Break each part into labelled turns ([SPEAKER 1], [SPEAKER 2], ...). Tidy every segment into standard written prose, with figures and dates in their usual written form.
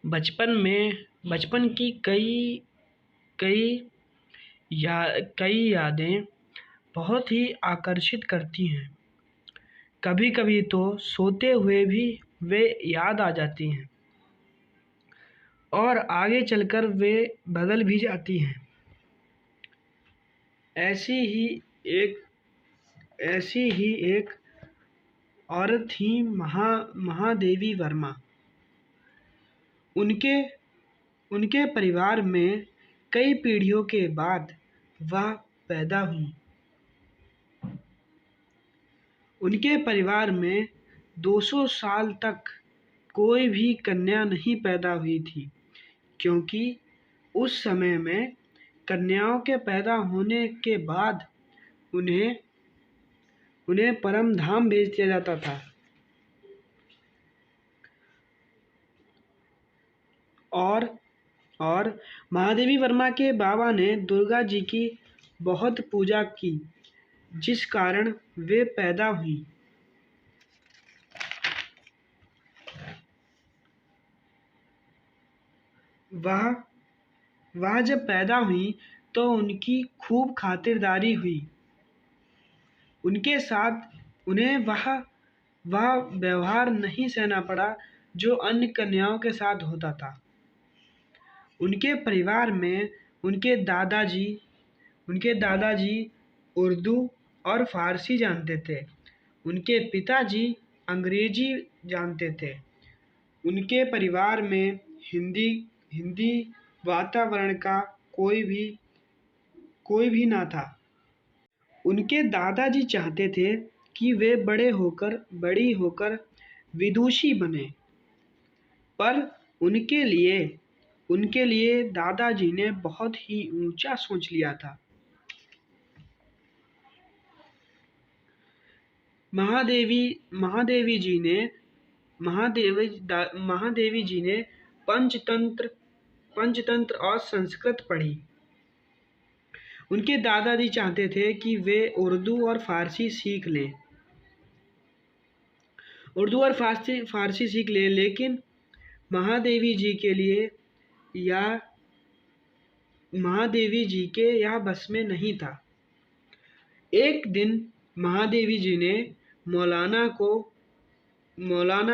[SPEAKER 1] बचपन की कई कई यादें बहुत ही आकर्षित करती हैं। कभी-कभी तो सोते हुए भी वे याद आ जाती हैं और आगे चलकर वे बदल भी जाती हैं। ऐसी ही एक ऐसी ही एक औरत थी महादेवी वर्मा। उनके उनके परिवार में कई पीढ़ियों के बाद वह पैदा हुईं। उनके परिवार में 200 साल तक कोई भी कन्या नहीं पैदा हुई थी, क्योंकि उस समय में कन्याओं के पैदा होने के बाद उन्हें उन्हें परम धाम भेज दिया जाता था। और महादेवी वर्मा के बाबा ने दुर्गा जी की बहुत पूजा की, जिस कारण वे पैदा हुई। वह जब पैदा हुई तो उनकी खूब खातिरदारी हुई। उनके साथ उन्हें वह व्यवहार नहीं सहना पड़ा जो अन्य कन्याओं के साथ होता था। उनके परिवार में उनके दादाजी उर्दू और फारसी जानते थे। उनके पिताजी अंग्रेजी जानते थे। उनके परिवार में हिंदी वातावरण का कोई भी ना था। उनके दादाजी चाहते थे कि वे बड़ी होकर विदुषी बने, पर उनके लिए दादाजी ने बहुत ही ऊंचा सोच लिया था। महादेवी जी ने पंचतंत्र और संस्कृत पढ़ी। उनके दादाजी चाहते थे कि वे उर्दू और फारसी सीख लें, लेकिन महादेवी जी के यह बस में नहीं था। एक दिन महादेवी जी ने मौलाना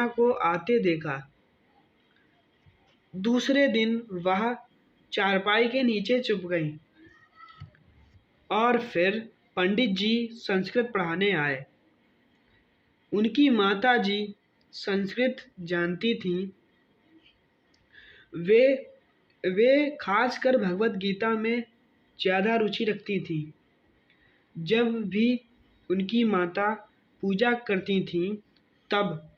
[SPEAKER 1] को आते देखा। दूसरे दिन वह चारपाई के नीचे छुप गईं और फिर पंडित जी संस्कृत पढ़ाने आए। उनकी माता जी संस्कृत जानती थीं। वे खासकर भगवत गीता में ज़्यादा रुचि रखती थीं। जब भी उनकी माता पूजा करती थीं, तब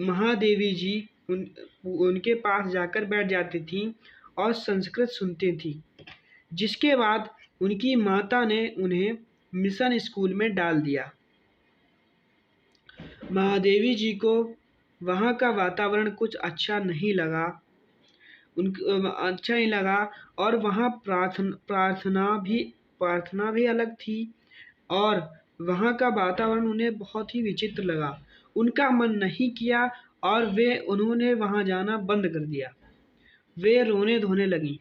[SPEAKER 1] महादेवी जी उनके पास जाकर बैठ जाती थीं और संस्कृत सुनती थीं। जिसके बाद उनकी माता ने उन्हें मिशन स्कूल में डाल दिया। महादेवी जी को वहाँ का वातावरण कुछ अच्छा नहीं लगा और वहाँ प्रार्थना भी अलग थी और वहाँ का वातावरण उन्हें बहुत ही विचित्र लगा। उनका मन नहीं किया और उन्होंने वहाँ जाना बंद कर दिया। वे रोने धोने लगीं।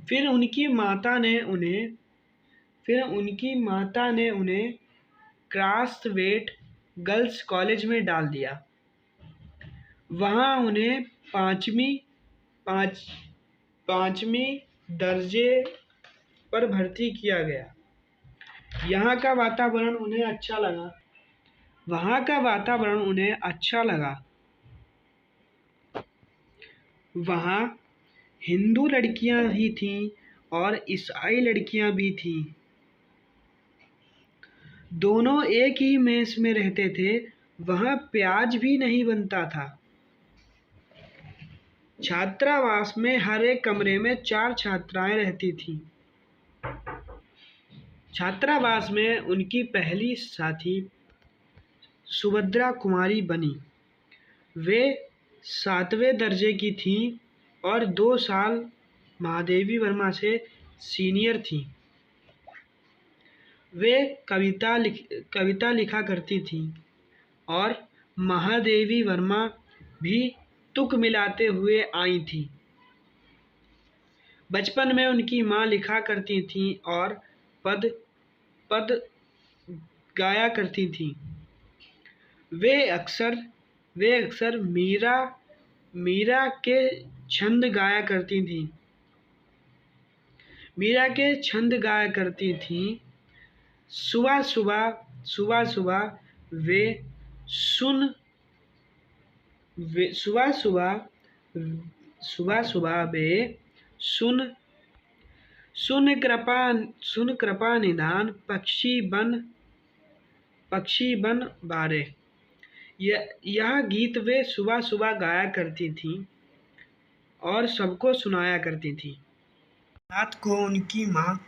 [SPEAKER 1] फिर उनकी माता ने उन्हें क्रास्थवेट गर्ल्स कॉलेज में डाल दिया। वहाँ उन्हें पांचवी दर्जे पर भर्ती किया गया। वहाँ का वातावरण उन्हें अच्छा लगा। वहाँ हिंदू लड़कियां भी थीं और ईसाई लड़कियां भी थीं। दोनों एक ही मेस में रहते थे। वहाँ प्याज भी नहीं बनता था। छात्रावास में हर एक कमरे में 4 छात्राएं रहती थीं। छात्रावास में उनकी पहली साथी सुभद्रा कुमारी बनी। वे 7वें दर्जे की थीं और 2 साल महादेवी वर्मा से सीनियर थीं। वे कविता लिखा करती थीं और महादेवी वर्मा भी तुक मिलाते हुए आई थीं। बचपन में उनकी माँ लिखा करती थीं और पद पद गाया करती थीं। वे अक्सर मीरा के छंद गाया करती थीं। मीरा के छंद गाया करती थीं। सुबह सुबह वे सुन वे सुबह सुबह वे सुन कृपा निधान पक्षी बन बारे। यह गीत वे सुबह सुबह गाया करती थीं और सबको सुनाया करती थीं। रात को उनकी माँ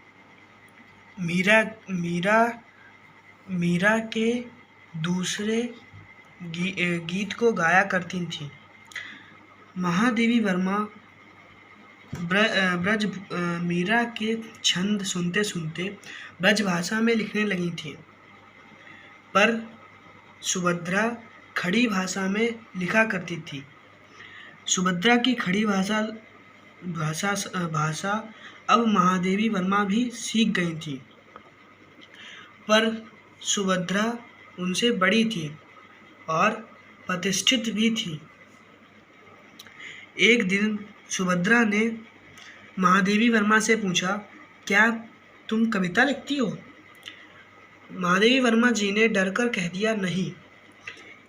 [SPEAKER 1] मीरा के दूसरे गीत को गाया करती थीं। महादेवी वर्मा मीरा के छंद सुनते सुनते ब्रजभाषा में लिखने लगी थीं, पर सुभद्रा खड़ी भाषा में लिखा करती थी। सुभद्रा की खड़ी भाषा अब महादेवी वर्मा भी सीख गई थी, पर सुभद्रा उनसे बड़ी थी और प्रतिष्ठित भी थी। एक दिन सुभद्रा ने महादेवी वर्मा से पूछा, क्या तुम कविता लिखती हो? महादेवी वर्मा जी ने डरकर कह दिया, नहीं।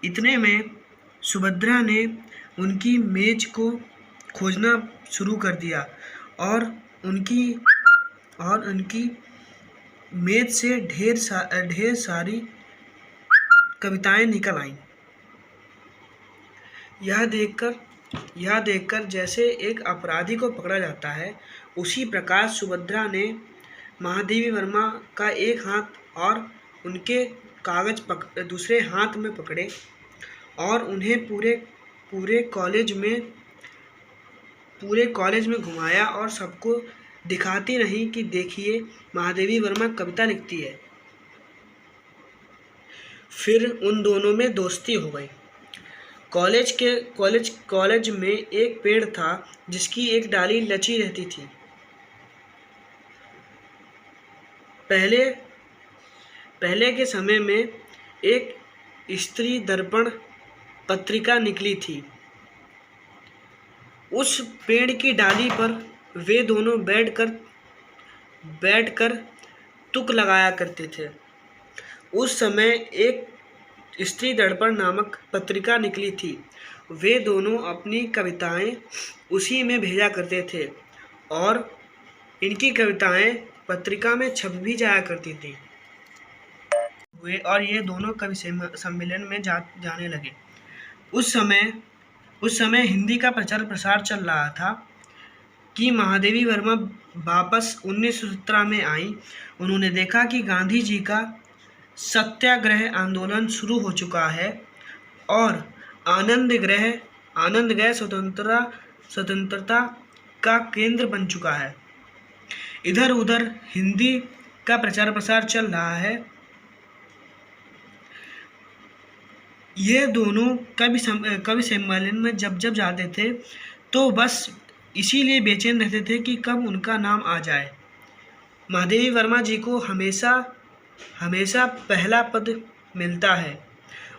[SPEAKER 1] इतने में सुभद्रा ने उनकी मेज को खोजना शुरू कर दिया और उनकी मेज से ढेर सारी कविताएं निकल आईं। यह देखकर जैसे एक अपराधी को पकड़ा जाता है, उसी प्रकार सुभद्रा ने महादेवी वर्मा का एक हाथ और उनके कागज दूसरे हाथ में पकड़े और उन्हें पूरे कॉलेज में घुमाया और सबको दिखाती रही कि देखिए, महादेवी वर्मा कविता लिखती है। फिर उन दोनों में दोस्ती हो गई। कॉलेज में एक पेड़ था जिसकी एक डाली लची रहती थी। पहले के समय में एक स्त्री दर्पण पत्रिका निकली थी। उस पेड़ की डाली पर वे दोनों बैठकर तुक लगाया करते थे। उस समय एक स्त्री दर्पण नामक पत्रिका निकली थी। वे दोनों अपनी कविताएं उसी में भेजा करते थे और इनकी कविताएं पत्रिका में छप भी जाया करती थी। और ये दोनों कवि सम्मेलन में जाने लगे। उस समय हिंदी का प्रचार प्रसार चल रहा था कि महादेवी वर्मा वापस 1917 में आई। उन्होंने देखा कि गांधी जी का सत्याग्रह आंदोलन शुरू हो चुका है और आनंदगृह स्वतंत्रता का केंद्र बन चुका है। इधर उधर हिंदी का प्रचार प्रसार चल रहा है। ये दोनों कवि सम्मेलन में जब जाते थे तो बस इसीलिए बेचैन रहते थे कि कब उनका नाम आ जाए। महादेवी वर्मा जी को हमेशा पहला पद मिलता है।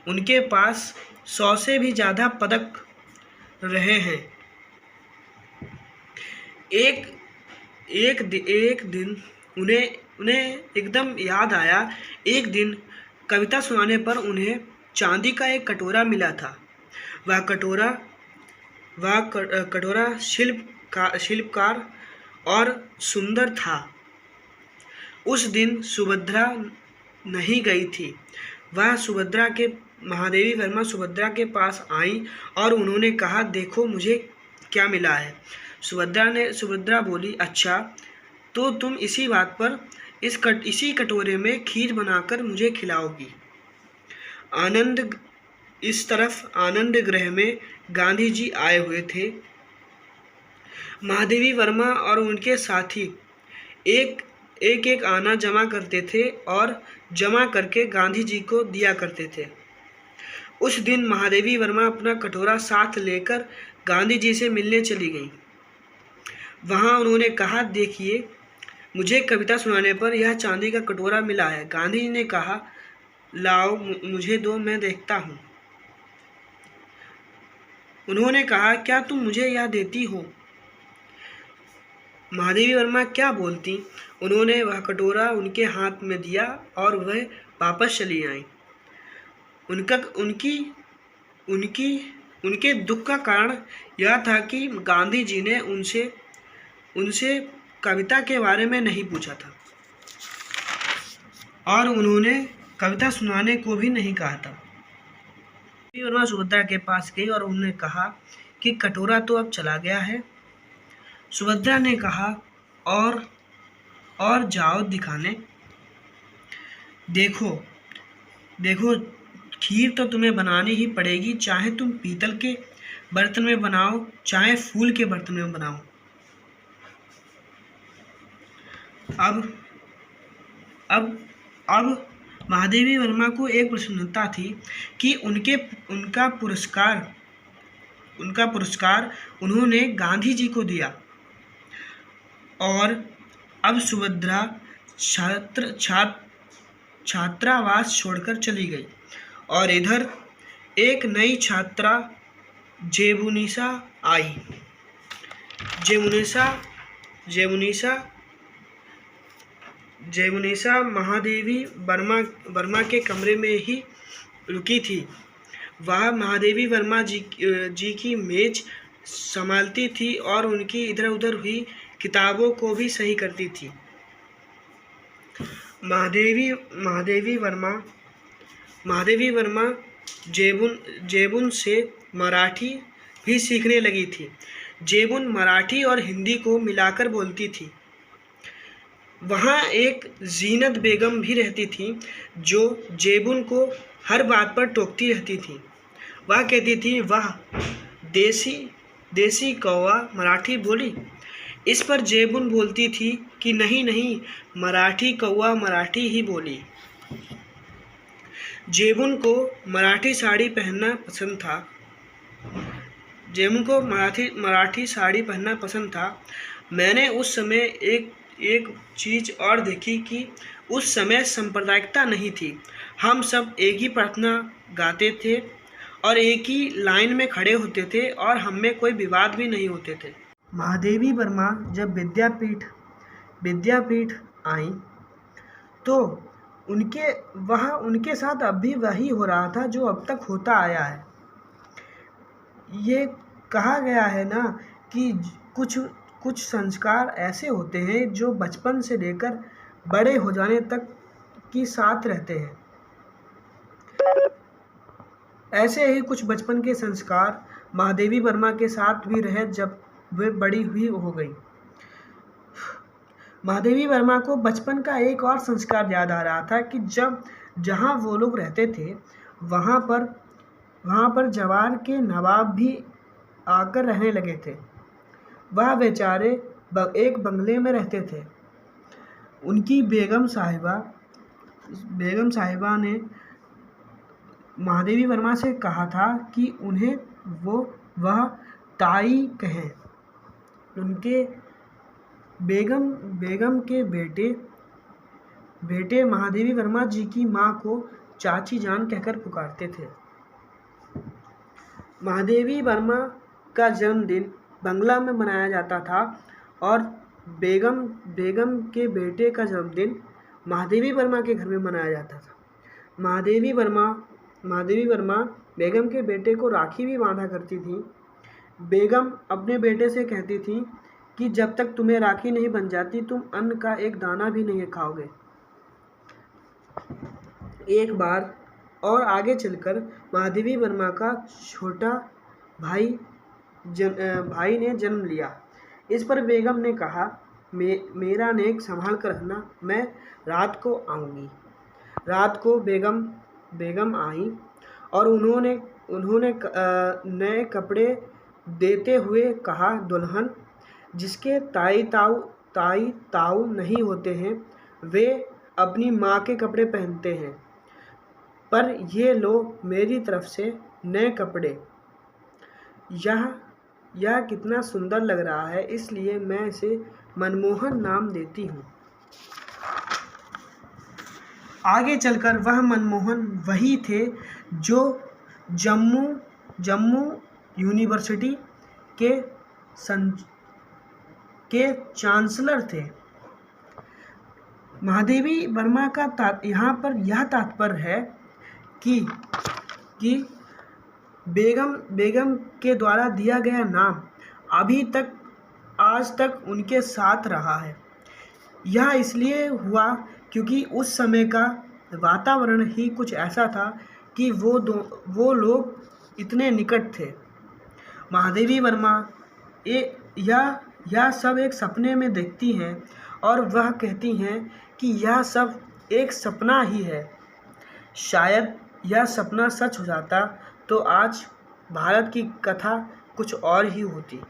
[SPEAKER 1] उनके पास 100 से भी ज़्यादा पदक रहे हैं। एक दिन उन्हें एकदम याद आया। एक दिन कविता सुनाने पर उन्हें चांदी का एक कटोरा मिला था। वह कटोरा शिल्पकार और सुंदर था। उस दिन सुभद्रा नहीं गई थी। महादेवी वर्मा सुभद्रा के पास आई और उन्होंने कहा, देखो मुझे क्या मिला है। सुभद्रा बोली, अच्छा तो तुम इसी बात पर इसी कटोरे में खीर बनाकर मुझे खिलाओगी। इस तरफ आनंद गृह में गांधी जी आए हुए थे। महादेवी वर्मा और उनके साथी एक आना जमा करते थे और जमा करके गांधी जी को दिया करते थे। उस दिन महादेवी वर्मा अपना कटोरा साथ लेकर गांधी जी से मिलने चली गईं। वहां उन्होंने कहा, देखिए, मुझे कविता सुनाने पर यह चांदी का कटोरा मिला है। गांधी जी ने कहा, लाओ मुझे दो, मैं देखता हूँ। उन्होंने कहा, क्या तुम मुझे यह देती हो? महादेवी वर्मा क्या बोलती। उन्होंने वह कटोरा उनके हाथ में दिया और वह वापस चली आईं। उनके दुख का कारण यह था कि गांधी जी ने उनसे कविता के बारे में नहीं पूछा था और उन्होंने कविता सुनाने को भी नहीं कहा था। महादेवी वर्मा सुभद्रा के पास गई और उन्होंने कहा कि कटोरा तो अब चला गया है। सुभद्रा ने कहा, और जाओ दिखाने। देखो खीर तो तुम्हें बनानी ही पड़ेगी, चाहे तुम पीतल के बर्तन में बनाओ, चाहे फूल के बर्तन में बनाओ। अब महादेवी वर्मा को एक प्रसन्नता थी कि उनका पुरस्कार उन्होंने गांधी जी को दिया। और अब सुभद्रा छात्रावास छोड़कर चली गई और इधर एक नई छात्रा जेमुनीसा आई। जेमुनीसा महादेवी वर्मा के कमरे में ही रुकी थी। वह महादेवी वर्मा जी की मेज संभालती थी और उनकी इधर उधर हुई किताबों को भी सही करती थी। महादेवी वर्मा जेबुन से मराठी भी सीखने लगी थी। जेबुन मराठी और हिंदी को मिलाकर बोलती थी। वहाँ एक जीनत बेगम भी रहती थी जो जेबुन को हर बात पर टोकती रहती थी। वह कहती थी, वाह, देसी कौवा मराठी बोली। इस पर जेबुन बोलती थी कि नहीं, मराठी कौवा मराठी ही बोली। जेबुन को मराठी साड़ी पहनना पसंद था। मैंने उस समय एक चीज़ और देखी कि उस समय सांप्रदायिकता नहीं थी। हम सब एक ही प्रार्थना गाते थे और एक ही लाइन में खड़े होते थे और हम में कोई विवाद भी नहीं होते थे। महादेवी वर्मा जब विद्यापीठ आई तो उनके साथ अब भी वही हो रहा था जो अब तक होता आया है। ये कहा गया है ना कि कुछ संस्कार ऐसे होते हैं जो बचपन से लेकर बड़े हो जाने तक की साथ रहते हैं। ऐसे ही कुछ बचपन के संस्कार महादेवी वर्मा के साथ भी रहे जब वे बड़ी हुई हो गई। महादेवी वर्मा को बचपन का एक और संस्कार याद आ रहा था कि जहाँ वो लोग रहते थे वहाँ पर जवार के नवाब भी आकर रहने लगे थे। वह बेचारे एक बंगले में रहते थे। उनकी बेगम साहिबा ने महादेवी वर्मा से कहा था कि उन्हें वह ताई कहें। उनके बेगम के बेटे महादेवी वर्मा जी की माँ को चाची जान कहकर पुकारते थे। महादेवी वर्मा का जन्मदिन बंगला में मनाया जाता था और बेगम के बेटे का जन्मदिन महादेवी वर्मा के घर में मनाया जाता था। महादेवी वर्मा बेगम के बेटे को राखी भी बांधा करती थी। बेगम अपने बेटे से कहती थी कि जब तक तुम्हें राखी नहीं बन जाती तुम अन्न का एक दाना भी नहीं खाओगे। एक बार और आगे चलकर महादेवी वर्मा का छोटा भाई ने जन्म लिया। इस पर बेगम ने कहा, मेरा नेक संभाल कर रखना, मैं रात को आऊँगी। रात को बेगम आई और उन्होंने नए कपड़े देते हुए कहा, दुल्हन, जिसके ताई ताऊ नहीं होते हैं वे अपनी माँ के कपड़े पहनते हैं। पर ये लो मेरी तरफ से नए कपड़े। यह कितना सुंदर लग रहा है, इसलिए मैं इसे मनमोहन नाम देती हूँ। आगे चलकर वह मनमोहन वही थे जो जम्मू यूनिवर्सिटी के चांसलर थे। महादेवी वर्मा का यहाँ पर यह तात्पर्य है कि बेगम के द्वारा दिया गया नाम आज तक उनके साथ रहा है। यह इसलिए हुआ क्योंकि उस समय का वातावरण ही कुछ ऐसा था कि वो लोग इतने निकट थे। महादेवी वर्मा यह सब एक सपने में देखती हैं और वह कहती हैं कि यह सब एक सपना ही है। शायद यह सपना सच हो जाता तो आज भारत की कथा कुछ और ही होती।